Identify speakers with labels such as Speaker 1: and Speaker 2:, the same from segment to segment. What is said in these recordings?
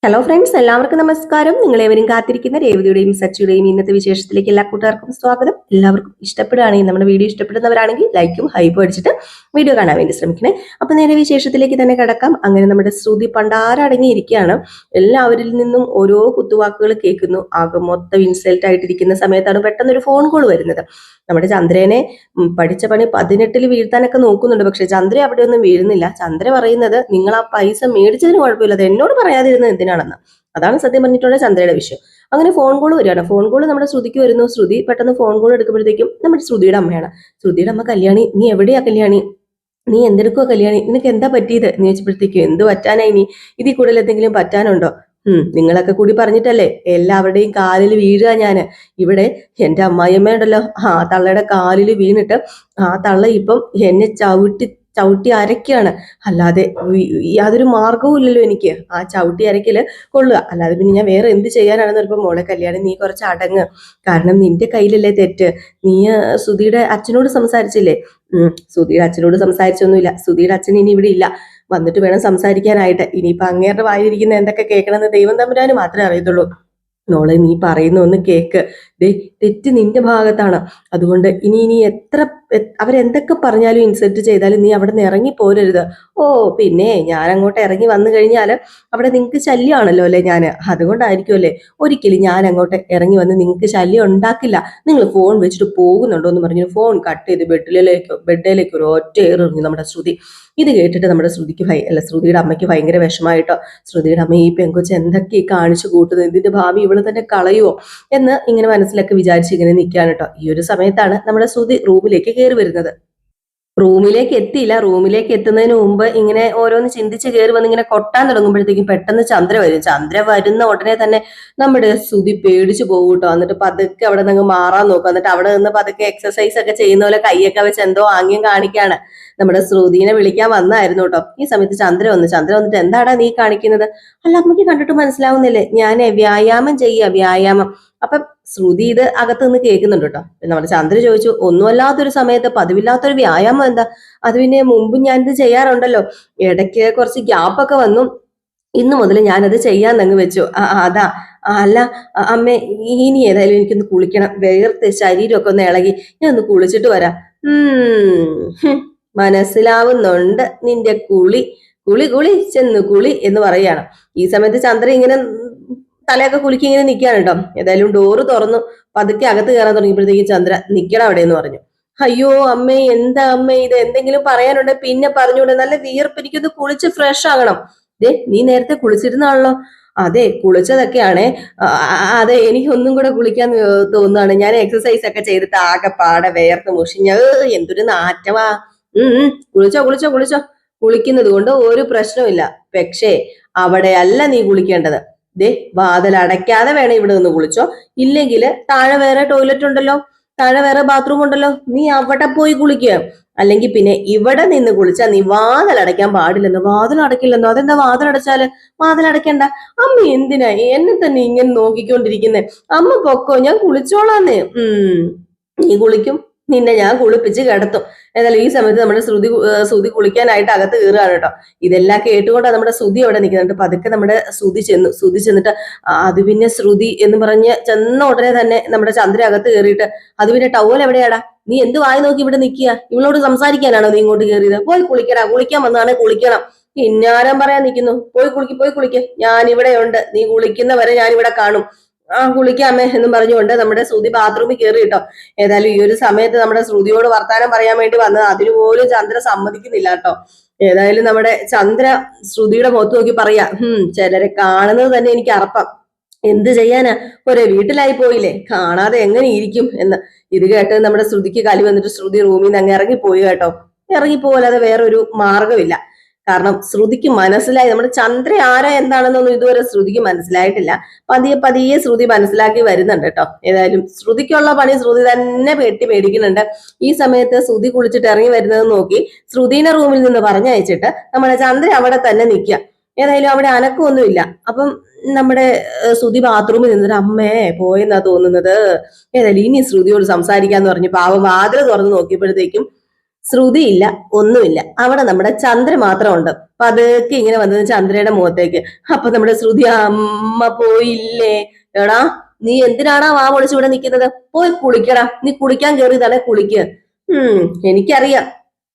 Speaker 1: Hello friends, എല്ലാവർക്കും നമസ്കാരം. നിങ്ങളേവരും കാത്തിരിക്കുന്ന രേവതിയുടെയും സച്ചിയുടെയും ഇന്നത്തെ വിശേഷത്തിലേക്ക് എല്ലാ കൂട്ടുകാർക്കും സ്വാഗതം. എല്ലാവർക്കും ഇഷ്ടപ്പെടുകയാണെങ്കിൽ, നമ്മുടെ വീഡിയോ ഇഷ്ടപ്പെടുന്നവരാണെങ്കിൽ ലൈക്കും ഹൈപ്പും അടിച്ചിട്ട് വീഡിയോ കാണാൻ വേണ്ടി ശ്രമിക്കണേ. അപ്പൊ നേരെ വിശേഷത്തിലേക്ക് തന്നെ കിടക്കാം. അങ്ങനെ നമ്മുടെ ശ്രുതി പണ്ടാരടങ്ങിയിരിക്കുകയാണ്. എല്ലാവരിൽ നിന്നും ഓരോ കുത്തുവാക്കുകൾ കേൾക്കുന്നു. ആകെ മൊത്തം ഇൻസൾട്ട് ആയിട്ടിരിക്കുന്ന സമയത്താണ് പെട്ടെന്നൊരു ഫോൺ കോൾ വരുന്നത്. നമ്മുടെ ചന്ദ്രനെ പഠിച്ച പണി 18ൽ വീഴ്ത്താനൊക്കെ നോക്കുന്നുണ്ട്. പക്ഷെ ചന്ദ്ര അവിടെ ഒന്നും വീഴുന്നില്ല. ചന്ദ്ര പറയുന്നത്, നിങ്ങൾ ആ പൈസ മേടിച്ചതിന് കുഴപ്പമില്ല, അത് എന്നോട് പറയാതിരുന്നത് എന്തിനാണെന്ന്. അതാണ് സത്യം പറഞ്ഞിട്ടുള്ള ചന്ദ്രയുടെ വിഷയം. അങ്ങനെ ഫോൺ കോൾ വരികയാണ്. ഫോൺ കോൾ നമ്മുടെ ശ്രുതിക്ക് വരുന്നു. ശ്രുതി പെട്ടെന്ന് ഫോൺ കോൾ എടുക്കുമ്പോഴത്തേക്കും നമ്മുടെ ശ്രുതിയുടെ അമ്മയാണ്. ശ്രുതിയുടെ അമ്മ, കല്യാണി നീ എവിടെയാ കല്യാണി, നീ എന്തെടുക്കുവോ കല്യാണി, നിനക്ക് എന്താ പറ്റിയത് എന്ന് ചോദിച്ചപ്പോഴത്തേക്കും, എന്ത് പറ്റാനായി, നീ ഇതിൽ കൂടുതൽ എന്തെങ്കിലും പറ്റാനുണ്ടോ? നിങ്ങളൊക്കെ കൂടി പറഞ്ഞിട്ടല്ലേ എല്ലാവരുടെയും കാലിൽ വീഴുക ഞാന്. ഇവിടെ എന്റെ അമ്മായിയമ്മയുണ്ടല്ലോ, ആ തള്ളയുടെ കാലിൽ വീണിട്ട് ആ തള്ള ഇപ്പം എന്നെ ചവിട്ടി അരയ്ക്കാണ്. അല്ലാതെ യാതൊരു മാർഗവും ഇല്ലല്ലോ എനിക്ക് ആ ചവിട്ടി അരയ്ക്കല് കൊള്ളുക, അല്ലാതെ പിന്നെ ഞാൻ വേറെ എന്ത് ചെയ്യാനാണെന്ന് പറയുമ്പോൾ, മോളെ കല്യാണം നീ കുറച്ച് അടങ്ങ്, കാരണം നിന്റെ കയ്യിലല്ലേ തെറ്റ്. നീ സുധിയുടെ അച്ഛനോട് സംസാരിച്ചില്ലേ? സുധിയുടെ അച്ഛനോട് സംസാരിച്ചൊന്നുമില്ല. സുധിയുടെ അച്ഛൻ ഇനി ഇവിടെ ഇല്ല, വന്നിട്ട് വേണം സംസാരിക്കാനായിട്ട്. ഇനിയിപ്പൊ അങ്ങേരുടെ വായിരിക്കുന്ന എന്തൊക്കെ കേൾക്കണമെന്ന് ദൈവം തമ്പുരാന് മാത്രമേ അറിയത്തുള്ളൂ. മോളെ നീ പറയുന്ന ഒന്ന് കേക്ക്. തെറ്റ് നിന്റെ ഭാഗത്താണ്. അതുകൊണ്ട് ഇനി അവരെന്തൊക്കെ പറഞ്ഞാലും ഇൻസൾട്ട് ചെയ്താലും നീ അവിടെ നിന്ന് ഇറങ്ങി പോരരുത്. ഓ പിന്നെ ഞാൻ അങ്ങോട്ട് ഇറങ്ങി വന്നു കഴിഞ്ഞാൽ അവിടെ നിങ്ങൾക്ക് ശല്യമാണല്ലോ അല്ലേ ഞാൻ, അതുകൊണ്ടായിരിക്കും അല്ലേ. ഒരിക്കലും ഞാൻ അങ്ങോട്ട് ഇറങ്ങി വന്ന് നിങ്ങൾക്ക് ശല്യം ഉണ്ടാക്കില്ല. നിങ്ങൾ ഫോൺ വെച്ചിട്ട് പോകുന്നുണ്ടോ എന്ന് പറഞ്ഞു ഫോൺ കട്ട് ചെയ്ത് ബെഡിലേക്ക് ഒരു ഒറ്റ എറിഞ്ഞു നമ്മുടെ ശ്രുതി. ഇത് കേട്ടിട്ട് നമ്മുടെ ശ്രുതിയുടെ അമ്മയ്ക്ക് ഭയങ്കര വിഷമായിട്ടോ. ശ്രുതിയുടെ അമ്മ, ഈ പെങ്കൊച്ച് എന്തൊക്കെ കാണിച്ചു കൂട്ടുന്നത്, ഇതിന്റെ ഭാവി ഇവള് തന്നെ കളയുവോ എന്ന് ഇങ്ങനെ മനസ്സിലൊക്കെ വിചാരിച്ച് ഇങ്ങനെ നിൽക്കുകയാണ് കേട്ടോ. ഈ ഒരു സമയത്താണ് നമ്മുടെ ശ്രുതി റൂമിലേക്ക് കയറി വരുന്നത്. റൂമിലേക്ക് എത്തിയില്ല. റൂമിലേക്ക് എത്തുന്നതിന് മുമ്പ് ഇങ്ങനെ ഓരോന്ന് ചിന്തിച്ച് കയറി വന്ന് ഇങ്ങനെ കൊട്ടാൻ തുടങ്ങുമ്പോഴത്തേക്കും പെട്ടെന്ന് ചന്ദ്ര വരും. ചന്ദ്ര വരുന്ന ഉടനെ തന്നെ നമ്മുടെ ശ്രുതി പേടിച്ചു പോകും കേട്ടോ. എന്നിട്ട് പതുക്കെ അവിടെ നിന്ന് മാറാൻ നോക്കും. എന്നിട്ട് അവിടെ നിന്ന് പതുക്കെ എക്സസൈസ് ഒക്കെ ചെയ്യുന്ന പോലെ കൈയൊക്കെ വെച്ച് എന്തോ ആംഗ്യം കാണിക്കാണ്. നമ്മുടെ ശ്രുതിനെ വിളിക്കാൻ വന്നായിരുന്നു കേട്ടോ. ഈ സമയത്ത് ചന്ദ്ര വന്നിട്ട്, എന്താടാ നീ കാണിക്കുന്നത്? അല്ല, അമ്മയ്ക്ക് കണ്ടിട്ട് മനസ്സിലാവുന്നില്ലേ, ഞാൻ വ്യായാമം വ്യായാമം. അപ്പൊ ശ്രുതി ഇത് അകത്ത് നിന്ന് കേൾക്കുന്നുണ്ട് കേട്ടോ. നമ്മുടെ ചന്ദ്ര ചോദിച്ചു, ഒന്നുമല്ലാത്തൊരു സമയത്ത് പതിവില്ലാത്തൊരു വ്യായാമം എന്താ? അത് പിന്നെ മുമ്പ് ഞാനിത് ചെയ്യാറുണ്ടല്ലോ, ഇടയ്ക്ക് കുറച്ച് ഗ്യാപ്പൊക്കെ വന്നു, ഇന്നു മുതൽ ഞാനത് ചെയ്യാന്നങ്ങ് വെച്ചു. അതാ. അല്ല അമ്മേ, ഇനി ഏതായാലും എനിക്കൊന്ന് കുളിക്കണം, വേർത്ത് ശരീരമൊക്കെ ഒന്ന് ഇളകി, ഞാൻ ഒന്ന് കുളിച്ചിട്ട് വരാം. മനസ്സിലാവുന്നുണ്ട് നിന്റെ കുളി കുളി കുളി ചെന്ന് കുളി എന്ന് പറയാണ്. ഈ സമയത്ത് ചന്ദ്ര ഇങ്ങനെ തലയൊക്കെ കുലുക്കി ഇങ്ങനെ നിൽക്കുകയാണ് കേട്ടോ. ഏതായാലും ഡോറ് തുറന്നു പതുക്കെ അകത്ത് കയറാൻ തുടങ്ങിയപ്പോഴത്തേക്കും ചന്ദ്ര, നിക്കണം അവിടെ എന്ന് പറഞ്ഞു. അയ്യോ അമ്മേ, എന്താ അമ്മേ ഇത്, എന്തെങ്കിലും പറയാനുണ്ട് പിന്നെ പറഞ്ഞൂടെ, നല്ല വിയർപ്പ്, എനിക്കൊന്ന് കുളിച്ച് ഫ്രഷ് ആകണം. നീ നേരത്തെ കുളിച്ചിരുന്നാണല്ലോ. അതെ, കുളിച്ചതൊക്കെയാണേ. അതെ, എനിക്ക് ഒന്നും കൂടെ കുളിക്കാൻ തോന്നുകയാണ്. ഞാൻ എക്സസൈസ് ഒക്കെ ചെയ്തിട്ട് ആകെ പാടെ വേർത്ത് മുഷിഞ്ഞ എന്തൊരു നാറ്റവാ. കുളിച്ചോ കുളിച്ചോ കുളിച്ചോ, കുളിക്കുന്നത് കൊണ്ട് ഒരു പ്രശ്നമില്ല. പക്ഷേ അവിടെയല്ല നീ കുളിക്കേണ്ടത്. വാതിൽ അടയ്ക്കാതെ വേണം ഇവിടെ നിന്ന് കുളിച്ചോ, ഇല്ലെങ്കിൽ താഴെ വേറെ ടോയ്ലറ്റ് ഉണ്ടല്ലോ, താഴെ വേറെ ബാത്റൂം ഉണ്ടല്ലോ, നീ അവിടെ പോയി കുളിക്കുക. അല്ലെങ്കിൽ പിന്നെ ഇവിടെ നിന്ന് കുളിച്ചാൽ നീ വാതിൽ അടയ്ക്കാൻ പാടില്ലെന്നോ. വാതിൽ അടയ്ക്കില്ലെന്നോ? അതെന്താ വാതിൽ അടച്ചാല്? വാതിൽ അടയ്ക്കണ്ട. അമ്മ എന്തിനാ എന്നെ തന്നെ ഇങ്ങനെ നോക്കിക്കൊണ്ടിരിക്കുന്നേ? അമ്മ പൊക്കോ, ഞാൻ കുളിച്ചോളാന്നേ. നീ കുളിക്കും, നിന്നെ ഞാൻ കുളിപ്പിച്ച് കിടത്തും. എന്നാലും ഈ സമയത്ത് നമ്മുടെ ശ്രുതി കുളിക്കാനായിട്ട് അകത്ത് കയറുകയാണ് കേട്ടോ. ഇതെല്ലാം കേട്ടുകൊണ്ടാണ് നമ്മുടെ ശ്രുതി അവിടെ നിൽക്കുന്നുണ്ട്. പതുക്കെ നമ്മുടെ ശ്രുതി ചെന്നിട്ട് അത് പിന്നെ ശ്രുതി എന്ന് പറഞ്ഞ് ചെന്ന ഉടനെ തന്നെ നമ്മുടെ ചന്ദ്ര അകത്ത് കയറിയിട്ട്, അത് പിന്നെ ടവൽ എവിടെയാടാ, നീ എന്ത് വായി നോക്കി ഇവിടെ നിൽക്കുക, ഇവളോട് സംസാരിക്കാനാണോ നീ ഇങ്ങോട്ട് കയറിയത്? പോയി കുളിക്കടാ, കുളിക്കാൻ വന്നതാണ് കുളിക്കണം. ഇന്നാരം പറയാൻ നിൽക്കുന്നു, പോയി കുളിക്ക്, ഞാൻ ഇവിടെ ഉണ്ട്, നീ കുളിക്കുന്നവരെ ഞാൻ ഇവിടെ കാണും. കുളിക്കാമേ എന്നും പറഞ്ഞുകൊണ്ട് നമ്മുടെ ശ്രുതി ബാത്റൂമിൽ കയറി കേട്ടോ. ഏതായാലും ഈ ഒരു സമയത്ത് നമ്മുടെ ശ്രുതിയോട് വർത്താനം പറയാൻ വേണ്ടി വന്നത്, അതിനുപോലും ചന്ദ്ര സമ്മതിക്കുന്നില്ല കേട്ടോ. ഏതായാലും നമ്മുടെ ചന്ദ്ര ശ്രുതിയുടെ മുഖത്ത് നോക്കി പറയാ, ചിലരെ കാണുന്നത് തന്നെ എനിക്ക് അറപ്പം, എന്ത് ചെയ്യാനാ, ഒരേ വീട്ടിലായി പോയില്ലേ, കാണാതെ എങ്ങനെ ഇരിക്കും എന്ന്. ഇത് കേട്ട് നമ്മുടെ ശ്രുതിക്ക് കലി വന്നിട്ട് ശ്രുതി റൂമിൽ നിന്ന് അങ്ങ് ഇറങ്ങിപ്പോയി കേട്ടോ. ഇറങ്ങിപ്പോലാതെ വേറൊരു മാർഗമില്ല. കാരണം ശ്രുതിക്ക് മനസ്സിലായി നമ്മുടെ ചന്ദ്ര ആരാ എന്താണെന്നൊന്നും ഇതുവരെ ശ്രുതിക്ക് മനസ്സിലായിട്ടില്ല. പതിയെ ശ്രുതി മനസ്സിലാക്കി വരുന്നുണ്ട് കേട്ടോ. ഏതായാലും ശ്രുതിക്കുള്ള പണി ശ്രുതി തന്നെ മേടിക്കുന്നുണ്ട്. ഈ സമയത്ത് ശ്രുതി കുളിച്ചിട്ട് ഇറങ്ങി വരുന്നത് നോക്കി ശ്രുതിനെ റൂമിൽ നിന്ന് പറഞ്ഞയച്ചിട്ട് നമ്മുടെ ചന്ദ്ര അവിടെ തന്നെ നിൽക്കുക. ഏതായാലും അവിടെ അനക്കമൊന്നുമില്ല. അപ്പം നമ്മുടെ ശ്രുതി ബാത്റൂമിൽ നിന്നിട്ട്, അമ്മേ പോയെന്നാ തോന്നുന്നത്, ഏതായാലും ഇനി ശ്രുതിയോട് സംസാരിക്കാന്ന് പറഞ്ഞു പാവം വാതിൽ തുറന്ന് നോക്കിയപ്പോഴത്തേക്കും ശ്രുതിയില്ല, ഒന്നുമില്ല. അവിടെ നമ്മുടെ ചന്ദ്ര മാത്രമുണ്ട്. പതുക്കെ ഇങ്ങനെ വന്നത് ചന്ദ്രയുടെ മുഖത്തേക്ക്. അപ്പൊ നമ്മുടെ ശ്രുതി, അമ്മ പോയില്ലേ? എടാ, നീ എന്തിനാടാ വാ പൊളിച്ച് ഇവിടെ നിൽക്കുന്നത്? പോയി കുളിക്കടാ. നീ കുളിക്കാൻ കയറിയതാണെ കുളിക്ക്. എനിക്കറിയാം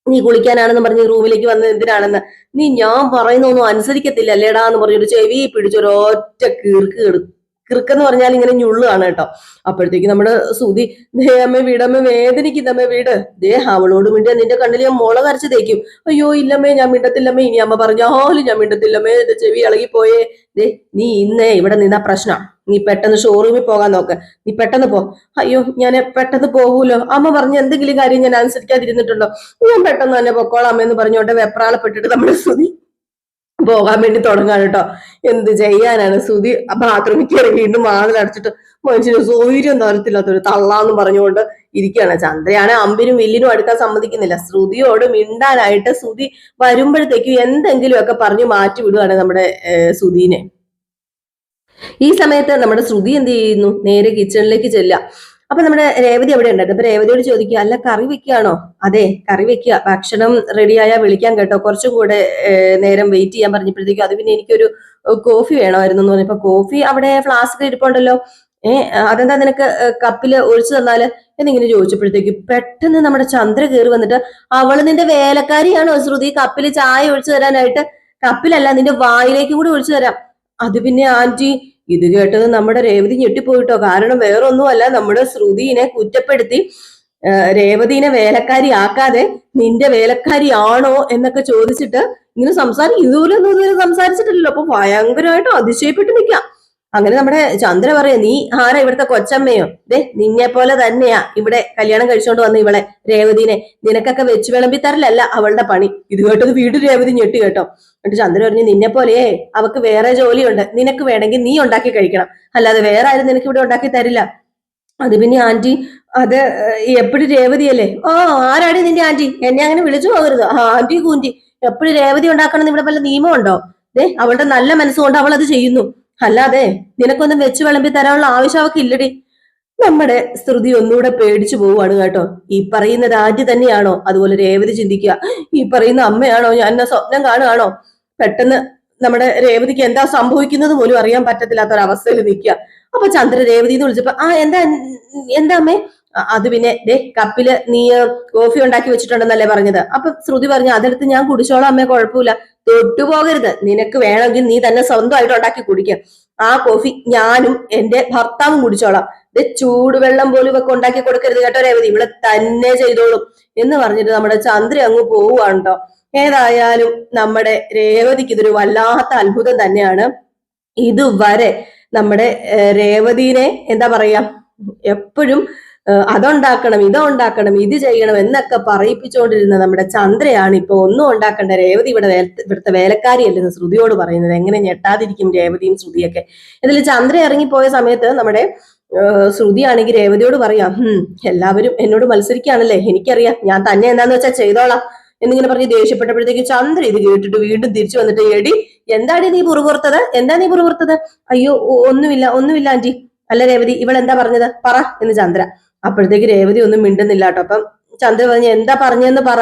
Speaker 1: നീ കുളിക്കാനാണെന്ന് പറഞ്ഞ് റൂമിലേക്ക് വന്നത് എന്തിനാണെന്ന്. നീ ഞാൻ പറയുന്നൊന്നും അനുസരിക്കത്തില്ല അല്ലേടാ എന്ന് പറഞ്ഞൊരു ചെവി പിടിച്ചൊരൊറ്റ കിറുക്കെന്ന് പറഞ്ഞാൽ ഇങ്ങനെ ഞുള്ളുകയാണ് കേട്ടോ. അപ്പോഴത്തേക്ക് നമ്മുടെ സുതി, ദേ അമ്മ വീടമ്മ, വേദനിക്കുന്നമ്മ വീട്. ദേ അവളോട് മിണ്ടിയ നിന്റെ കണ്ണിൽ ഞാൻ മുള കരച്ച് തേക്കും. അയ്യോ ഇല്ലമ്മേ, ഞാൻ മിണ്ടത്തില്ലമ്മേ. ഇനി അമ്മ പറഞ്ഞാലും ഞാൻ മിണ്ടത്തില്ലമ്മേ. എന്റെ ചെവി ഇളകിപ്പോയേ. ദേ നീ ഇന്നേ ഇവിടെ നിന്നാ പ്രശ്നം. നീ പെട്ടെന്ന് ഷോറൂമിൽ പോകാൻ നോക്ക്. നീ പെട്ടെന്ന് പോ. അയ്യോ ഞാൻ പെട്ടെന്ന് പോകൂലോ. അമ്മ പറഞ്ഞ എന്തെങ്കിലും കാര്യം ഞാൻ അനുസരിക്കാതിരുന്നിട്ടുണ്ടോ? ഞാൻ പെട്ടെന്ന് തന്നെ പൊക്കോളാം എന്ന് പറഞ്ഞോണ്ട് വെപ്രാളപ്പെട്ടിട്ട് നമ്മുടെ സുതി പോകാൻ വേണ്ടി തുടങ്ങാൻ കേട്ടോ. എന്ത് ചെയ്യാനാണ്, സുതി ബാത്റൂമിൽ കയറി വീണ്ടും വാതിലടച്ചിട്ട് മനുഷ്യന് സൗകര്യം തരത്തില്ലാത്തൊരു തള്ളാന്ന് പറഞ്ഞുകൊണ്ട് ഇരിക്കുകയാണ്. ചന്ദ്രയാണ് അമ്പിനും വില്ലിനും അടുക്കാൻ സമ്മതിക്കുന്നില്ല. ശ്രുതിയോട് മിണ്ടാനായിട്ട് ശ്രുതി വരുമ്പോഴത്തേക്കും എന്തെങ്കിലുമൊക്കെ പറഞ്ഞു മാറ്റി വിടുകയാണ് നമ്മുടെ സുധീനെ. ഈ സമയത്ത് നമ്മുടെ ശ്രുതി എന്ത് ചെയ്യുന്നു? നേരെ കിച്ചണിലേക്ക് ചെല്ലുക. അപ്പൊ നമ്മുടെ രേവതി എവിടെ ഉണ്ടായിരുന്നു? അപ്പൊ രേവതിയോട് ചോദിക്കുക, അല്ല കറി വെക്കുകയാണോ? അതെ കറി വെക്കുക, ഭക്ഷണം റെഡിയായാൽ വിളിക്കാൻ കേട്ടോ, കുറച്ചും കൂടെ നേരം വെയിറ്റ് ചെയ്യാൻ പറഞ്ഞപ്പോഴത്തേക്കും അത് പിന്നെ എനിക്കൊരു കോഫി വേണമായിരുന്നു എന്ന് പറഞ്ഞപ്പോ, കോഫി അവിടെ ഫ്ലാസ്ക് ഇരിപ്പുണ്ടല്ലോ, അതെന്താ നിനക്ക് കപ്പില് ഒഴിച്ചു തന്നാല് എന്നിങ്ങനെ ചോദിച്ചപ്പോഴത്തേക്ക് പെട്ടെന്ന് നമ്മുടെ ചന്ദ്ര കയറി വന്നിട്ട്, അവള് നിന്റെ വേലക്കാരിയാണോ ശ്രുതി കപ്പില് ചായ ഒഴിച്ചു തരാനായിട്ട്? കപ്പിലല്ല, നിന്റെ വായിലേക്കും കൂടി ഒഴിച്ചു തരാം. അത് പിന്നെ ആന്റി. ഇത് കേട്ടത് നമ്മുടെ രേവതി ഞെട്ടിപ്പോയിട്ടോ. കാരണം വേറൊന്നുമല്ല, നമ്മുടെ ശ്രുതിനെ കുറ്റപ്പെടുത്തി രേവതിനെ വേലക്കാരി ആക്കാതെ നിന്റെ വേലക്കാരി ആണോ എന്നൊക്കെ ചോദിച്ചിട്ട് ഇങ്ങനെ ഇതുപോലെ സംസാരിച്ചിട്ടില്ലല്ലോ. അപ്പൊ ഭയങ്കരമായിട്ട് അതിശയപ്പെട്ട് നിൽക്കാം. അങ്ങനെ നമ്മുടെ ചന്ദ്ര പറയാ, നീ ആരാ ഇവിടുത്തെ കൊച്ചമ്മയോ? നിന്നെ പോലെ തന്നെയാ ഇവിടെ കല്യാണം കഴിച്ചോണ്ട് വന്ന ഇവളെ രേവതിനെ. നിനക്കൊക്കെ വെച്ച് വിളമ്പി തരലല്ല അവളുടെ പണി. ഇത് കേട്ടത് വീണ്ടും രേവതി ഞെട്ടി കേട്ടോ. എന്നിട്ട് ചന്ദ്ര പറഞ്ഞു, നിന്നെ പോലെയേ അവക്ക് വേറെ ജോലിയുണ്ട്, നിനക്ക് വേണമെങ്കിൽ നീ ഉണ്ടാക്കി കഴിക്കണം, അല്ലാതെ വേറെ ആരും നിനക്ക് ഇവിടെ ഉണ്ടാക്കി തരില്ല. അത് പിന്നെ ആന്റി, അത് എപ്പോഴും രേവതിയല്ലേ? ഓ ആരാടി നിന്റെ ആന്റി? എന്നെ അങ്ങനെ വിളിച്ചു പോകരുത്. ആന്റി കൂന്റി, എപ്പോഴും രേവതി ഉണ്ടാക്കണം ഇവിടെ വല്ല നിയമമുണ്ടോ? അവളുടെ നല്ല മനസ്സുകൊണ്ട് അവൾ അത് ചെയ്യുന്നു, അല്ലാതെ നിനക്കൊന്നും വെച്ച് വിളമ്പി തരാനുള്ള ആവശ്യം അവർക്ക് ഇല്ലടി. നമ്മുടെ ശ്രുതി ഒന്നുകൂടെ പേടിച്ചു പോവുകയാണ് കേട്ടോ. ഈ പറയുന്നത് ആന്റി തന്നെയാണോ? അതുപോലെ രേവതി ചിന്തിക്കുക, ഈ പറയുന്ന അമ്മയാണോ? ഞാൻ എന്നെ സ്വപ്നം കാണുകയാണോ? പെട്ടെന്ന് നമ്മുടെ രേവതിക്ക് എന്താ സംഭവിക്കുന്നത് പോലും അറിയാൻ പറ്റത്തില്ലാത്ത ഒരവസ്ഥയിൽ നിൽക്കുക. അപ്പൊ ചന്ദ്ര രേവതി എന്ന് വിളിച്ചപ്പോ, എന്താ അമ്മേ? അത് പിന്നെ കപ്പില് നീ കോഫി ഉണ്ടാക്കി വെച്ചിട്ടുണ്ടെന്നല്ലേ പറഞ്ഞത്? അപ്പൊ ശ്രുതി പറഞ്ഞു, അതെടുത്ത് ഞാൻ കുടിച്ചോളാം അമ്മേ, കുഴപ്പമില്ല, തൊട്ടുപോകരുത്. നിനക്ക് വേണമെങ്കിൽ നീ തന്നെ സ്വന്തമായിട്ട് ഉണ്ടാക്കി കുടിക്കുക. ആ കോഫി ഞാനും എന്റെ ഭർത്താവും കുടിച്ചോളാം. ചൂടുവെള്ളം പോലും ഒക്കെ ഉണ്ടാക്കി കൊടുക്കരുത് കേട്ടോ രേവതി, ഇവിടെ തന്നെ ചെയ്തോളും എന്ന് പറഞ്ഞിട്ട് നമ്മുടെ ചന്ദ്ര അങ്ങ് പോവുകയാണ് കേട്ടോ. ഏതായാലും നമ്മുടെ രേവതിക്ക് ഇതൊരു വല്ലാത്ത അത്ഭുതം തന്നെയാണ്. ഇതുവരെ നമ്മുടെ രേവതിനെ എന്താ പറയാ, എപ്പോഴും അതുണ്ടാക്കണം, ഇതുണ്ടാക്കണം, ഇത് ചെയ്യണം എന്നൊക്കെ പറയിപ്പിച്ചുകൊണ്ടിരുന്ന നമ്മുടെ ചന്ദ്രയാണ് ഇപ്പൊ ഒന്നും ഉണ്ടാക്കേണ്ട, രേവതി ഇവിടുത്തെ വേലക്കാരിയല്ലെന്ന് ശ്രുതിയോട് പറയുന്നത്. എങ്ങനെ ഞെട്ടാതിരിക്കും രേവതിയും ശ്രുതിയൊക്കെ. ഇതിൽ ചന്ദ്ര ഇറങ്ങിപ്പോയ സമയത്ത് നമ്മുടെ ശ്രുതി ആണെങ്കിൽ രേവതിയോട് പറയാം, എല്ലാവരും എന്നോട് മത്സരിക്കുകയാണല്ലേ, എനിക്കറിയാം, ഞാൻ തന്നെ എന്താന്ന് വെച്ചാൽ ചെയ്തോളാം എന്നിങ്ങനെ പറഞ്ഞ് ദേഷ്യപ്പെട്ടപ്പോഴത്തേക്ക് ചന്ദ്ര ഇത് കേട്ടിട്ട് വീണ്ടും തിരിച്ചു വന്നിട്ട്, എടി എന്താണ് നീ പുറപുറത്തത്? അയ്യോ ഒന്നുമില്ല ആന്റി. അല്ല രേവതി, ഇവളെന്താ പറഞ്ഞത്? പറ എന്ന് ചന്ദ്ര. അപ്പോഴത്തേക്ക് രേവതി ഒന്നും മിണ്ടുന്നില്ല കേട്ടോ. അപ്പം ചന്ദ്ര പറഞ്ഞു, എന്താ പറഞ്ഞതെന്ന് പറ.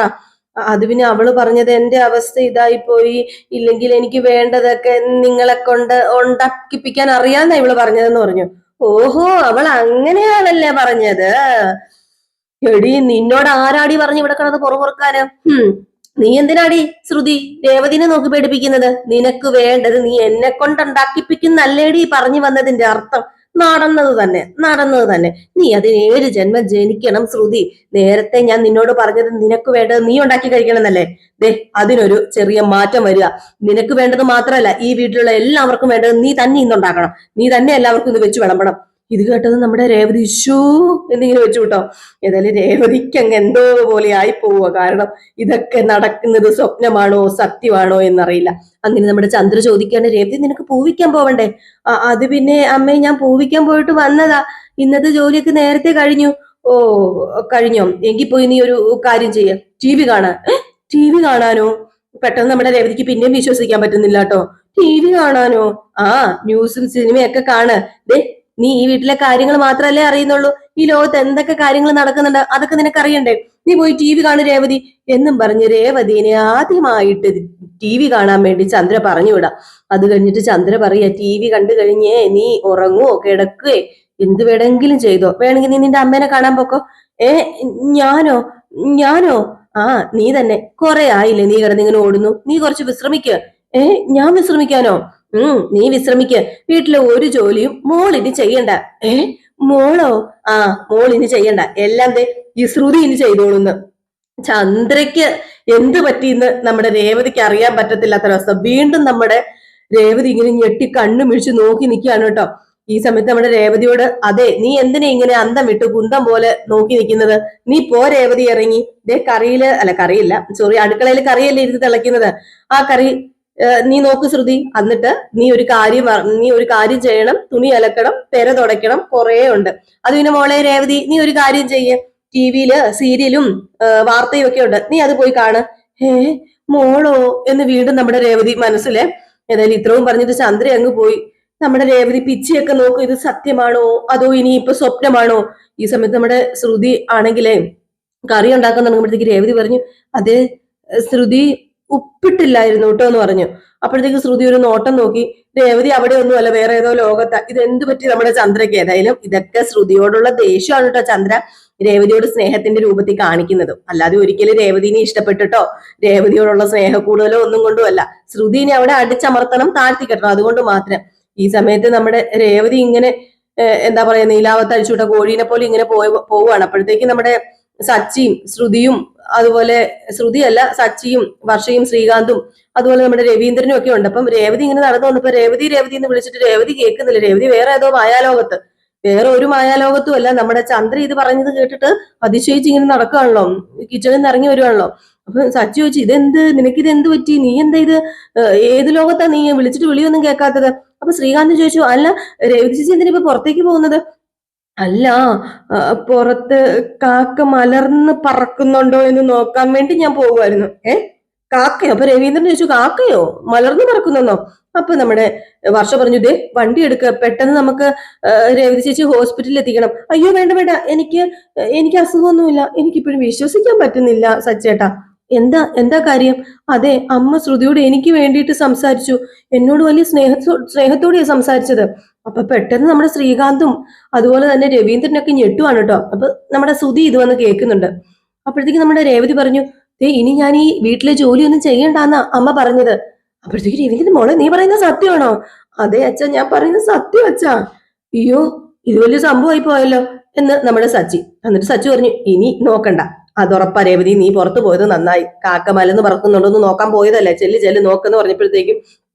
Speaker 1: അത് പിന്നെ അവള് പറഞ്ഞത്, എന്റെ അവസ്ഥ ഇതായി പോയി, ഇല്ലെങ്കിൽ എനിക്ക് വേണ്ടതൊക്കെ നിങ്ങളെ കൊണ്ട് ഉണ്ടാക്കിപ്പിക്കാൻ അറിയാന്നാ ഇവള് പറഞ്ഞതെന്ന് പറഞ്ഞു. ഓഹോ, അവൾ അങ്ങനെയാണല്ലേ പറഞ്ഞത്. എടി നിന്നോട് ആരാടി പറഞ്ഞു ഇവിടെ കിടന്ന് പുറപുറക്കാന്? നീ എന്തിനാടി ശ്രുതി രേവതിനെ നോക്കി പേടിപ്പിക്കുന്നത്? നിനക്ക് വേണ്ടത് നീ എന്നെ കൊണ്ടുണ്ടാക്കിപ്പിക്കുന്നല്ലേടി പറഞ്ഞു വന്നതിന്റെ അർത്ഥം. നടന്നത് തന്നെ. നീ അതിന് 7 ജന്മം ജനിക്കണം ശ്രുതി. നേരത്തെ ഞാൻ നിന്നോട് പറഞ്ഞത് നിനക്ക് വേണ്ടത് നീ ഉണ്ടാക്കി കഴിക്കണം എന്നല്ലേ? അതിനൊരു ചെറിയ മാറ്റം വരിക. നിനക്ക് വേണ്ടത് മാത്രമല്ല, ഈ വീട്ടിലുള്ള എല്ലാവർക്കും വേണ്ടത് നീ തന്നെ ഇന്നുണ്ടാക്കണം. നീ തന്നെ എല്ലാവർക്കും ഇത് വെച്ച് വിളമ്പണം. ഇത് കേട്ടത് നമ്മുടെ രേവതി ഷൂ എന്നിങ്ങനെ വെച്ചു വിട്ടോ. ഏതായാലും രേവതിക്ക് അങ്ങ് എന്തോ പോലെ ആയി പോവുക. കാരണം ഇതൊക്കെ നടക്കുന്നത് സ്വപ്നമാണോ സത്യമാണോ എന്നറിയില്ല. അങ്ങനെ നമ്മുടെ ചന്ദ്ര ചോദിക്കാണ്, രേവതി നിനക്ക് പൂവിക്കാൻ പോവണ്ടേ? അത് പിന്നെ അമ്മേ, ഞാൻ പൂവിക്കാൻ പോയിട്ട് വന്നതാ, ഇന്നത്തെ ജോലിയൊക്കെ നേരത്തെ കഴിഞ്ഞു. ഓ കഴിഞ്ഞോ? എങ്കിൽ പോയി നീ ഒരു കാര്യം ചെയ്യ, TV കാണാൻ. TV കാണാനോ? പെട്ടെന്ന് നമ്മുടെ രേവതിക്ക് പിന്നെയും വിശ്വസിക്കാൻ പറ്റുന്നില്ല കേട്ടോ. TV കാണാനോ? ന്യൂസും സിനിമയൊക്കെ കാണ്. നീ ഈ വീട്ടിലെ കാര്യങ്ങൾ മാത്രമല്ലേ അറിയുന്നുള്ളൂ, ഈ ലോകത്ത് എന്തൊക്കെ കാര്യങ്ങൾ നടക്കുന്നുണ്ട് അതൊക്കെ നിനക്കറിയണ്ടേ, നീ പോയി ടി വി കാണു രേവതി എന്നും പറഞ്ഞ് രേവതിനെ ആദ്യമായിട്ട് ടി വി കാണാൻ വേണ്ടി ചന്ദ്ര പറഞ്ഞു വിടാം. അത് കഴിഞ്ഞിട്ട് ചന്ദ്ര പറയാ, ടി വി കണ്ടു കഴിഞ്ഞേ നീ ഉറങ്ങുവോ കിടക്കുകയോ എന്ത് വേണമെങ്കിലും ചെയ്തോ, വേണമെങ്കിൽ നീ നിന്റെ അമ്മേനെ കാണാൻ പോക്കോ. ഞാനോ ഞാനോ ആ നീ തന്നെ, കുറെ ആയില്ലേ നീ കിടന്നിങ്ങനെ ഓടുന്നു, നീ കുറച്ച് വിശ്രമിക്കുക. ഞാൻ വിശ്രമിക്കാനോ? നീ വിശ്രമിക്ക, വീട്ടിലെ ഒരു ജോലിയും മോളിനി ചെയ്യണ്ട. മോളോ? ആ മോളിനി ചെയ്യണ്ട, എല്ലാം ഈ ശ്രുതി ഇനി ചെയ്തോളുന്ന്. ചന്ദ്രയ്ക്ക് എന്ത് പറ്റിയെന്ന് നമ്മുടെ രേവതിക്ക് അറിയാൻ പറ്റത്തില്ലാത്തൊരവസ്ഥ. വീണ്ടും നമ്മുടെ രേവതി ഇങ്ങനെ ഞെട്ടി കണ്ണു മിഴിച്ച് നോക്കി നിൽക്കുകയാണ് കേട്ടോ. ഈ സമയത്ത് നമ്മുടെ രേവതിയോട്, അതെ നീ എന്തിനാ ഇങ്ങനെ അന്തം വിട്ട് കുന്തം പോലെ നോക്കി നിൽക്കുന്നത്, നീ പോ രേവതി ഇറങ്ങി, കറിയില്ല സോറി അടുക്കളയിൽ കറിയല്ലേ ഇരുന്ന് തിളയ്ക്കുന്നത്, ആ കറി നീ നോക്ക് ശ്രുതി. എന്നിട്ട് നീ ഒരു കാര്യം ചെയ്യണം, തുണി അലക്കണം, പെര തുടയ്ക്കണം, കുറേ ഉണ്ട്. അത് പിന്നെ മോളെ രേവതി നീ ഒരു കാര്യം ചെയ്യ്, ടിവിയില് സീരിയലും വാർത്തയും ഒക്കെ ഉണ്ട്, നീ അത് പോയി കാണ്. മോളോ എന്ന് വീണ്ടും നമ്മുടെ രേവതി മനസ്സിലെ. ഏതായാലും ഇത്രയും പറഞ്ഞിട്ട് ചന്ദ്ര അങ്ങ് പോയി. നമ്മുടെ രേവതി പിച്ചിയൊക്കെ നോക്കും, ഇത് സത്യമാണോ അതോ ഇനി ഇപ്പൊ സ്വപ്നമാണോ. ഈ സമയത്ത് നമ്മുടെ ശ്രുതി ആണെങ്കിലേ കറി ഉണ്ടാക്കാൻ തുടങ്ങുമ്പോഴത്തേക്ക് രേവതി പറഞ്ഞു, അതെ ശ്രുതി ഉപ്പിട്ടില്ലായിരുന്നു കേട്ടോ എന്ന് പറഞ്ഞു. അപ്പോഴത്തേക്ക് ശ്രുതി ഒരു നോട്ടം നോക്കി, രേവതി അവിടെ ഒന്നുമല്ല, വേറെ ഏതോ ലോകത്താ. ഇത് എന്ത് പറ്റി നമ്മുടെ ചന്ദ്രയ്ക്ക്? ഏതായാലും ഇതൊക്കെ ശ്രുതിയോടുള്ള ദേഷ്യമാണ് കേട്ടോ ചന്ദ്ര രേവതിയോട് സ്നേഹത്തിന്റെ രൂപത്തിൽ കാണിക്കുന്നത്. അല്ലാതെ ഒരിക്കലും രേവതിനെ ഇഷ്ടപ്പെട്ടിട്ടോ രേവതിയോടുള്ള സ്നേഹ കൂടുതലോ ഒന്നും കൊണ്ടുമല്ല. ശ്രുതിനെ അവിടെ അടിച്ചമർത്തണം, താഴ്ത്തിക്കെട്ടണം, അതുകൊണ്ട് മാത്രം. ഈ സമയത്ത് നമ്മുടെ രേവതി ഇങ്ങനെ എന്താ പറയാ, നീലാവത്ത് അഴിച്ചുവിട്ട കോഴീനെ പോലെ ഇങ്ങനെ പോവുകയാണ്. അപ്പോഴത്തേക്ക് നമ്മുടെ സച്ചിയും ശ്രുതിയും, അതുപോലെ ശ്രുതിയല്ല സച്ചിയും വർഷയും ശ്രീകാന്തും അതുപോലെ നമ്മുടെ രവീന്ദ്രനും ഒക്കെ ഉണ്ട്. അപ്പം രേവതി ഇങ്ങനെ നടന്നു വന്നപ്പോ രേവതി എന്ന് വിളിച്ചിട്ട് രേവതി കേൾക്കുന്നില്ല. രേവതി വേറെ ഏതോ മായാലോകത്ത്, വേറെ ഒരു മായാലോകത്തും അല്ല. നമ്മുടെ ചന്ദ്ര ഇത് പറഞ്ഞത് കേട്ടിട്ട് അതിശയിച്ച് ഇങ്ങനെ നടക്കുകയാണല്ലോ, കിച്ചണിൽ നിന്ന് ഇറങ്ങി വരുവാണല്ലോ. അപ്പൊ സച്ചി ചോദിച്ചു, നിനക്കിത് എന്ത് പറ്റി, നീ എന്താ ഇത് ഏത് ലോകത്താ, നീ വിളിച്ചിട്ട് വിളിയൊന്നും കേൾക്കാത്തത്? അപ്പൊ ശ്രീകാന്ത് ചോദിച്ചു, അല്ല രേവതി ചേച്ചി എന്തിനാ ഇപ്പൊ പുറത്തേക്ക് പോകുന്നത്? അല്ല പുറത്ത് കാക്ക മലർന്ന് പറക്കുന്നുണ്ടോ എന്ന് നോക്കാൻ വേണ്ടി ഞാൻ പോകുമായിരുന്നു. കാക്കയോ? അപ്പൊ രവീന്ദ്രൻ ചോദിച്ചു, കാക്കയോ മലർന്ന് പറക്കുന്നോ? അപ്പൊ നമ്മുടെ വർഷ പറഞ്ഞു, ദേ വണ്ടി എടുക്കുക, പെട്ടെന്ന് നമുക്ക് രേവതി ചേച്ചി ഹോസ്പിറ്റലിൽ എത്തിക്കണം. അയ്യോ വേണ്ട വേണ്ട, എനിക്ക് അസുഖമൊന്നുമില്ല, എനിക്കിപ്പോഴും വിശ്വസിക്കാൻ പറ്റുന്നില്ല സച്ചേട്ടാ. എന്താ കാര്യം? അതെ അമ്മ ശ്രുതിയോട് എനിക്ക് വേണ്ടിയിട്ട് സംസാരിച്ചു, എന്നോട് വലിയ സ്നേഹത്തോടെയാണ് സംസാരിച്ചത്. അപ്പൊ പെട്ടെന്ന് നമ്മുടെ ശ്രീകാന്തും അതുപോലെ തന്നെ രവീന്ദ്രനൊക്കെ ഞെട്ടുവാണ് കേട്ടോ. അപ്പൊ നമ്മുടെ ശ്രുതി ഇത് വന്ന് കേൾക്കുന്നുണ്ട്. അപ്പോഴത്തേക്ക് നമ്മുടെ രേവതി പറഞ്ഞു, ഇനി ഞാൻ ഈ വീട്ടിലെ ജോലിയൊന്നും ചെയ്യണ്ടെന്നാ അമ്മ പറഞ്ഞത്. അപ്പോഴത്തേക്ക് രവീന്ദ്രൻ, മോളെ നീ പറയുന്നത് സത്യമാണോ? അതെ അച്ഛ, ഞാൻ പറയുന്നത് സത്യം അച്ഛാ. അയ്യോ ഇത് വലിയ സംഭവമായി പോയല്ലോ എന്ന് നമ്മുടെ സച്ചി. എന്നിട്ട് സച്ചി പറഞ്ഞു, ഇനി നോക്കണ്ട, അതുറപ്പാ രേവതി, നീ പുറത്തു പോയത് നന്നായി, കാക്ക മലന്ന് പറക്കുന്നുണ്ടോ എന്ന് നോക്കാൻ പോയതല്ലേ, ചെല്ല് നോക്കെന്ന് പറഞ്ഞപ്പോഴത്തേക്കും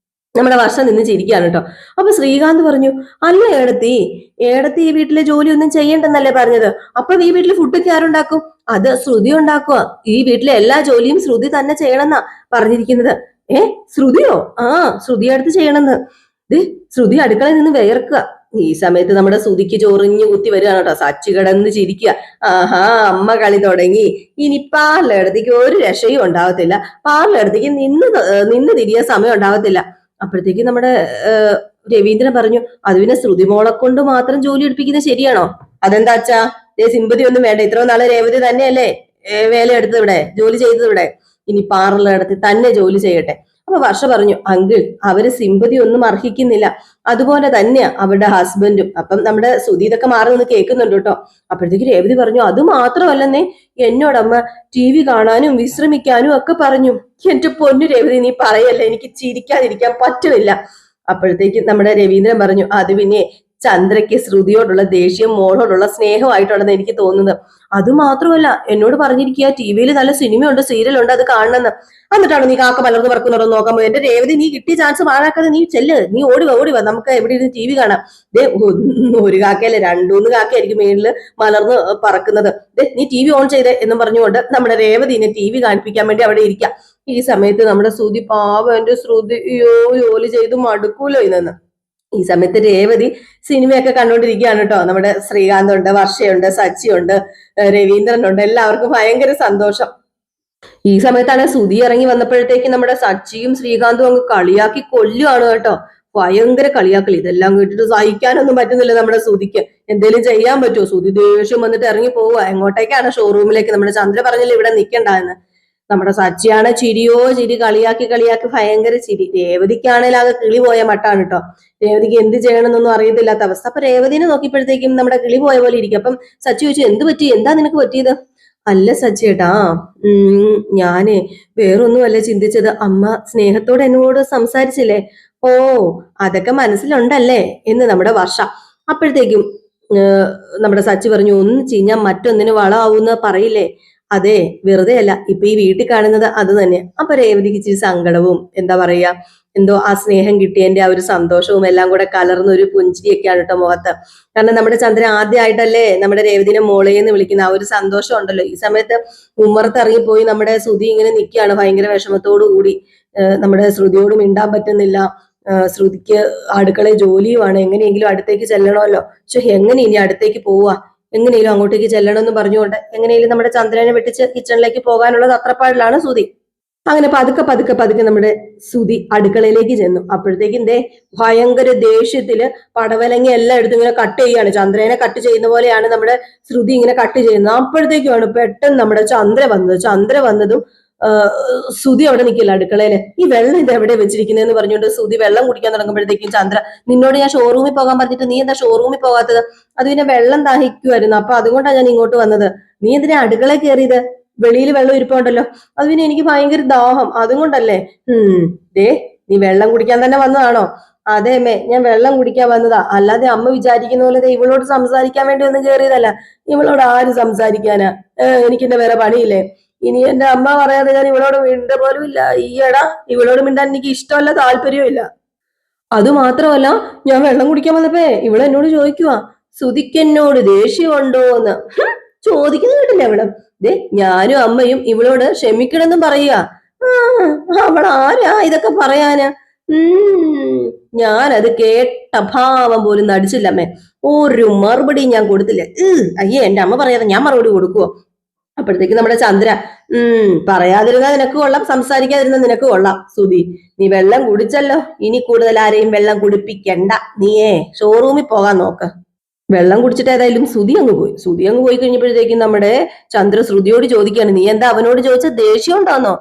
Speaker 1: നമ്മുടെ വർഷം നിന്ന് ചിരിക്കുകയാണ് കേട്ടോ. അപ്പൊ ശ്രീകാന്ത് പറഞ്ഞു, അല്ല ഏടത്തി ഈ വീട്ടിലെ ജോലിയൊന്നും ചെയ്യണ്ടെന്നല്ലേ പറഞ്ഞത്? അപ്പൊ ഈ വീട്ടിൽ ഫുഡൊക്കെ ആരുണ്ടാക്കും? അത് ശ്രുതി ഉണ്ടാക്കുക, ഈ വീട്ടിലെ എല്ലാ ജോലിയും ശ്രുതി തന്നെ ചെയ്യണമെന്നാ പറഞ്ഞിരിക്കുന്നത്. ശ്രുതിയോ? ആ ശ്രുതി അടുത്ത് ചെയ്യണമെന്ന്. ശ്രുതി അടുക്കളയിൽ നിന്ന് വിയർക്കുക. ഈ സമയത്ത് നമ്മുടെ ശ്രുതിക്ക് ചൊറിഞ്ഞു കുത്തി വരികയാണ് കേട്ടോ. സച്ചി കിടന്ന് ചിരിക്കുക, ആഹാ അമ്മ കളി തുടങ്ങി, ഇനി പാർലടുത്തേക്ക് ഒരു രക്ഷയും ഉണ്ടാവത്തില്ല, പാർലടുത്തേക്ക് നിന്ന് തിരിയാൻ സമയം ഉണ്ടാവത്തില്ല. അപ്പോഴത്തേക്ക് നമ്മുടെ രവീന്ദ്രൻ പറഞ്ഞു, അത് പിന്നെ ശ്രുതിമോളെ കൊണ്ട് മാത്രം ജോലി എടുപ്പിക്കുന്നത് ശരിയാണോ? അതെന്താ അച്ഛാ, സിമ്പതി ഒന്നും വേണ്ട, ഇത്രയും നാളെ രേവതി തന്നെയല്ലേ വേല എടുത്തത്, ഇവിടെ ജോലി ചെയ്തത്, ഇവിടെ ഇനി പാർലറെടുത്ത് തന്നെ ജോലി ചെയ്യട്ടെ. അപ്പൊ വർഷ പറഞ്ഞു, അങ്കിൾ അവര് സിമ്പതി ഒന്നും അർഹിക്കുന്നില്ല, അതുപോലെ തന്നെയാ അവരുടെ ഹസ്ബൻഡും. അപ്പം നമ്മുടെ ശ്രുതി ഇതൊക്കെ മാറി നിന്ന് കേൾക്കുന്നുണ്ട് കേട്ടോ. അപ്പോഴത്തേക്ക് രേവതി പറഞ്ഞു, അത് മാത്രമല്ലെന്നേ, എന്നോടമ്മ ടി വി കാണാനും വിശ്രമിക്കാനും ഒക്കെ പറഞ്ഞു. എന്റെ പൊന്നു രേവതി നീ പറയല്ലേ, എനിക്ക് ചിരിക്കാതിരിക്കാൻ പറ്റുന്നില്ല. അപ്പോഴത്തേക്ക് നമ്മുടെ രവീന്ദ്രൻ പറഞ്ഞു, അത് പിന്നെ ചന്ദ്രയ്ക്ക് ശ്രുതിയോടുള്ള ദേഷ്യം മോളോടുള്ള സ്നേഹമായിട്ടുണ്ടെന്ന് എനിക്ക് തോന്നുന്നത്. അത് മാത്രമല്ല എന്നോട് പറഞ്ഞിരിക്കുക, ടി വിയിൽ നല്ല സിനിമയുണ്ട്, സീരിയലുണ്ട്, അത് കാണണമെന്ന്. എന്നിട്ടാണ് നീ കാക്ക മലർന്ന് പറക്കുന്നുണ്ടോ നോക്കാൻ പോയി? എന്റെ രേവതി നീ കിട്ടിയ ചാൻസ് പാഴാക്കാതെ നീ ചെല്ല്, നീ ഓടിവാ, നമുക്ക് എവിടെ ഇരുന്ന് ടി വി കാണാം. ഒരു കാക്കയല്ലേ, 2-3 കാക്കയായിരിക്കും മേളില് മലർന്ന് പറക്കുന്നത്. നീ ടി വി ഓൺ ചെയ്തേ എന്നും പറഞ്ഞുകൊണ്ട് നമ്മുടെ രേവതിനെ ടി വി കാണിപ്പിക്കാൻ വേണ്ടി അവിടെ ഇരിക്കാം. ഈ സമയത്ത് നമ്മുടെ ശ്രുതി, പാവം എന്റെ ശ്രുതി, ജോലി ചെയ്ത് മടുക്കൂലോ ഇതെന്ന്. ഈ സമയത്ത് രേവതി സിനിമയൊക്കെ കണ്ടുകൊണ്ടിരിക്കുകയാണ് കേട്ടോ. നമ്മുടെ ശ്രീകാന്തുണ്ട്, വർഷയുണ്ട്, സച്ചിയുണ്ട്, രവീന്ദ്രനുണ്ട്, എല്ലാവർക്കും ഭയങ്കര സന്തോഷം. ഈ സമയത്താണ് ശ്രുതി ഇറങ്ങി വന്നപ്പോഴത്തേക്ക് നമ്മുടെ സച്ചിയും ശ്രീകാന്തും അങ്ങ് കളിയാക്കി കൊല്ലുവാണ് കേട്ടോ. ഭയങ്കര കളിയാക്കൽ. ഇതെല്ലാം കേട്ടിട്ട് സഹിക്കാനൊന്നും പറ്റുന്നില്ല നമ്മുടെ സുധിക്ക്. എന്തേലും ചെയ്യാൻ പറ്റുമോ? സുധി ദേഷ്യം വന്നിട്ട് ഇറങ്ങി പോവുക. എങ്ങോട്ടേക്കാണ്? ഷോറൂമിലേക്ക്. നമ്മുടെ ചന്ദ്ര പറഞ്ഞില്ല ഇവിടെ നിൽക്കണ്ട എന്ന്. നമ്മുടെ സച്ചിയാണ് ചിരിയോ ചിരി, കളിയാക്കി കളിയാക്കി ഭയങ്കര ചിരി. രേവതിക്കാണേലും ആകെ കിളി പോയ മട്ടാണ് കേട്ടോ. രേവതിക്ക് എന്ത് ചെയ്യണമെന്നൊന്നും അറിയത്തില്ലാത്ത അവസ്ഥ. അപ്പൊ രേവതിനെ നോക്കിയപ്പോഴത്തേക്കും നമ്മുടെ കിളി പോയ പോലെ ഇരിക്കും. അപ്പം സച്ചി ചോദിച്ചു, എന്ത് പറ്റി? എന്താ നിനക്ക് പറ്റിയത്? അല്ല സച്ചിയേട്ടാ, ഞാനേ വേറൊന്നുമല്ല ചിന്തിച്ചത്. അമ്മ സ്നേഹത്തോടെ എന്നോട് സംസാരിച്ചില്ലേ? ഓ, അതൊക്കെ മനസ്സിലുണ്ടല്ലേ എന്ന് നമ്മുടെ വർഷ. അപ്പോഴത്തേക്കും നമ്മുടെ സച്ചി പറഞ്ഞു, ഒന്ന് ചീഞ്ഞാൽ മറ്റൊന്നിന് വളമാവൂന്ന് പറയില്ലേ? അതെ, വെറുതെ അല്ല, ഇപ്പൊ ഈ വീട്ടിൽ കാണുന്നത് അത് തന്നെ. അപ്പൊ രേവതിക്ക് ഇച്ചിരി സങ്കടവും എന്താ പറയാ, എന്തോ ആ സ്നേഹം കിട്ടിയതിന്റെ ആ ഒരു സന്തോഷവും എല്ലാം കൂടെ കലർന്ന ഒരു പുഞ്ചിരിയൊക്കെയാണ് കേട്ടോ മുഖത്ത്. കാരണം നമ്മുടെ ചന്ദ്രൻ ആദ്യമായിട്ടല്ലേ നമ്മുടെ രേവതിനെ മോളേന്ന് വിളിക്കുന്ന ആ ഒരു സന്തോഷം ഉണ്ടല്ലോ. ഈ സമയത്ത് ഉമ്മറത്ത് ഇറങ്ങിപ്പോയി നമ്മുടെ ശ്രുതി ഇങ്ങനെ നിൽക്കുകയാണ് ഭയങ്കര വിഷമത്തോടു കൂടി. നമ്മുടെ ശ്രുതിയോട് മിണ്ടാൻ പറ്റുന്നില്ല. ശ്രുതിക്ക് അടുക്കളയിൽ ജോലിയുമാണ്, എങ്ങനെയെങ്കിലും അടുത്തേക്ക് ചെല്ലണമല്ലോ. പക്ഷെ എങ്ങനെ ഇനി അടുത്തേക്ക് പോവാ? എങ്ങനെയും അങ്ങോട്ടേക്ക് ചെല്ലണം എന്ന് പറഞ്ഞുകൊണ്ട് എങ്ങനെയും നമ്മുടെ ചന്ദ്രനെ വെട്ടിച്ച് കിച്ചണിലേക്ക് പോകാനുള്ള തത്രപ്പാടിലാണ് ശ്രുതി. അങ്ങനെ പതുക്കെ പതുക്കെ പതുക്കെ നമ്മുടെ ശ്രുതി അടുക്കളയിലേക്ക് ചെന്നു. അപ്പോഴത്തേക്കും ദേ ഭയങ്കര ദേഷ്യത്തില് പടവലങ്ങി എല്ലാം എടുത്ത് ഇങ്ങനെ കട്ട് ചെയ്യാണ്. ചന്ദ്രനെ കട്ട് ചെയ്യുന്ന പോലെയാണ് നമ്മുടെ ശ്രുതി ഇങ്ങനെ കട്ട് ചെയ്യുന്നത്. അപ്പോഴത്തേക്കുമാണ് പെട്ടെന്ന് നമ്മുടെ ചന്ദ്ര വന്നതും ശ്രുതി അവിടെ നിൽക്കില്ല അടുക്കളയില്. ഈ വെള്ളം ഇത് എവിടെ വെച്ചിരിക്കുന്നതെന്ന് പറഞ്ഞുകൊണ്ട് ശ്രുതി വെള്ളം കുടിക്കാൻ തുടങ്ങുമ്പോഴത്തേക്കും ചന്ദ്ര, നിന്നോട് ഞാൻ ഷോറൂമിൽ പോകാൻ പറഞ്ഞിട്ട് നീ എന്താ ഷോറൂമിൽ പോകാത്തത്? അത് പിന്നെ വെള്ളം ദാഹിക്കുമായിരുന്നു, അപ്പൊ അതുകൊണ്ടാണ് ഞാൻ ഇങ്ങോട്ട് വന്നത്. നീ എന്തിനാ അടുക്കളയിൽ കയറിയത്? വെളിയിൽ വെള്ളം ഇരിപ്പുണ്ടല്ലോ. അത് പിന്നെ എനിക്ക് ഭയങ്കര ദാഹം, അതുകൊണ്ടല്ലേ. ദേ, നീ വെള്ളം കുടിക്കാൻ തന്നെ വന്നതാണോ? അതെ അമ്മേ, ഞാൻ വെള്ളം കുടിക്കാൻ വന്നതാ. അല്ലാതെ അമ്മ വിചാരിക്കുന്ന പോലെ ഇവളോട് സംസാരിക്കാൻ വേണ്ടി ഒന്നും കയറിയതല്ല. ഇവളോട് ആര് സംസാരിക്കാനാ? എനിക്കെന്റെ വേറെ പണിയില്ലേ? ഇനി എന്റെ അമ്മ പറയാതെ ഞാൻ ഇവളോട് മിണ്ട പോലും ഇല്ല. ഈയടാ, ഇവളോട് മിണ്ടാൻ എനിക്ക് ഇഷ്ടമല്ല, താല്പര്യവും ഇല്ല. അത് മാത്രമല്ല, ഞാൻ വെള്ളം കുടിക്കാൻ വന്നപ്പോ ഇവളെന്നോട് ചോദിക്കുവാ, ശ്രുതിക്കെന്നോട് ദേഷ്യമുണ്ടോ എന്ന്. ചോദിക്കുന്നത് കേട്ടില്ല അവള്. ദേ, ഞാനും അമ്മയും ഇവളോട് ക്ഷമിക്കണമെന്നും പറയുക. അവൾ ആരാ ഇതൊക്കെ പറയാന്? ഞാനത് കേട്ട ഭാവം പോലും നടിച്ചില്ല അമ്മേ. ഒരു മറുപടിയും ഞാൻ കൊടുത്തില്ല. അയ്യേ, എന്റെ അമ്മ പറയാതെ ഞാൻ മറുപടി കൊടുക്കുവോ? അപ്പോഴത്തേക്ക് നമ്മുടെ ചന്ദ്ര, പറയാതിരുന്നാ നിനക്ക് കൊള്ളാം, സംസാരിക്കാതിരുന്ന നിനക്ക് കൊള്ളാം. ശ്രുതി, നീ വെള്ളം കുടിച്ചല്ലോ, ഇനി കൂടുതൽ ആരെയും വെള്ളം കുടിപ്പിക്കണ്ട. നീയേ ഷോറൂമിൽ പോകാൻ നോക്ക്. വെള്ളം കുടിച്ചിട്ട് ഏതായാലും ശ്രുതി അങ്ങ് പോയി കഴിഞ്ഞപ്പോഴത്തേക്കും നമ്മുടെ ചന്ദ്ര ശ്രുതിയോട് ചോദിക്കുകയാണ്, നീ എന്താ അവനോട് ചോദിച്ച? ദേഷ്യം ഉണ്ടാന്നോ?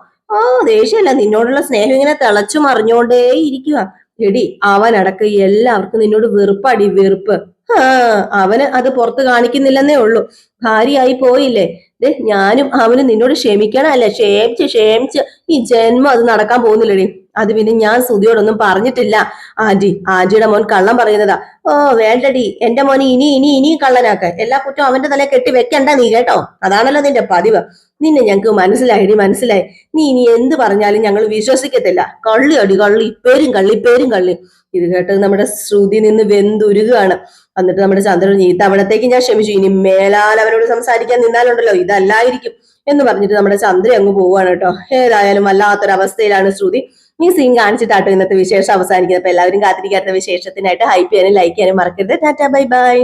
Speaker 1: ദേഷ്യമല്ല, നിന്നോടുള്ള സ്നേഹം ഇങ്ങനെ തിളച്ചു മറിഞ്ഞോണ്ടേ ഇരിക്കുക. എടി, അവനടക്കം എല്ലാവർക്കും നിന്നോട് വെറുപ്പാടി, വെറുപ്പ്. അവന് അത് പുറത്ത് കാണിക്കുന്നില്ലെന്നേ ഉള്ളൂ. ഭാര്യയായി പോയില്ലേ? ഞാനും അവനും നിന്നോട് ക്ഷമിക്കണല്ലേ? ക്ഷേമിച്ച് ഈ ജന്മം അത് നടക്കാൻ പോകുന്നില്ലടി. അത് പിന്നെ ഞാൻ ശ്രുതിയോടൊന്നും പറഞ്ഞിട്ടില്ല. ആന്റിയുടെ മോൻ കള്ളം പറയുന്നതാ. ഓ വേണ്ടടി, എന്റെ മോനെ ഇനിയും കള്ളനാക്ക. എല്ലാ കുറ്റവും അവന്റെ തലയെ കെട്ടി വെക്കണ്ട നീ, കേട്ടോ. അതാണല്ലോ നിന്റെ പതിവ്. നിന്നെ ഞങ്ങക്ക് മനസ്സിലായി. നീ ഇനി എന്ത് പറഞ്ഞാലും ഞങ്ങൾ വിശ്വസിക്കത്തില്ല. കള്ളി, പേരും കള്ളി. ഇത് കേട്ടത് നമ്മുടെ ശ്രുതി നിന്ന് വെന്തുരുകയാണ്. എന്നിട്ട് നമ്മുടെ ചന്ദ്രൻ, ഈ തവണത്തേക്ക് ഞാൻ ക്ഷമിച്ചു, ഇനി മേലാൽ അവരോട് സംസാരിക്കാൻ നിന്നാലുണ്ടല്ലോ ഇതല്ലായിരിക്കും എന്ന് പറഞ്ഞിട്ട് നമ്മുടെ ചന്ദ്ര അങ്ങ് പോവാണ് കേട്ടോ. ഏതായാലും വല്ലാത്തൊരവസ്ഥയിലാണ് ശ്രുതി. ഈ സീൻ കാണിച്ചിട്ടാട്ടോ ഇന്നത്തെ വിശേഷം അവസാനിക്കുന്നത്. അപ്പൊ എല്ലാവരും കാത്തിരിക്കാത്ത വിശേഷത്തിനായിട്ട് ഹൈപ്പ് ചെയ്യാനും ലൈക്ക് ചെയ്യാനും മറക്കരുത്. Tata, bye bye.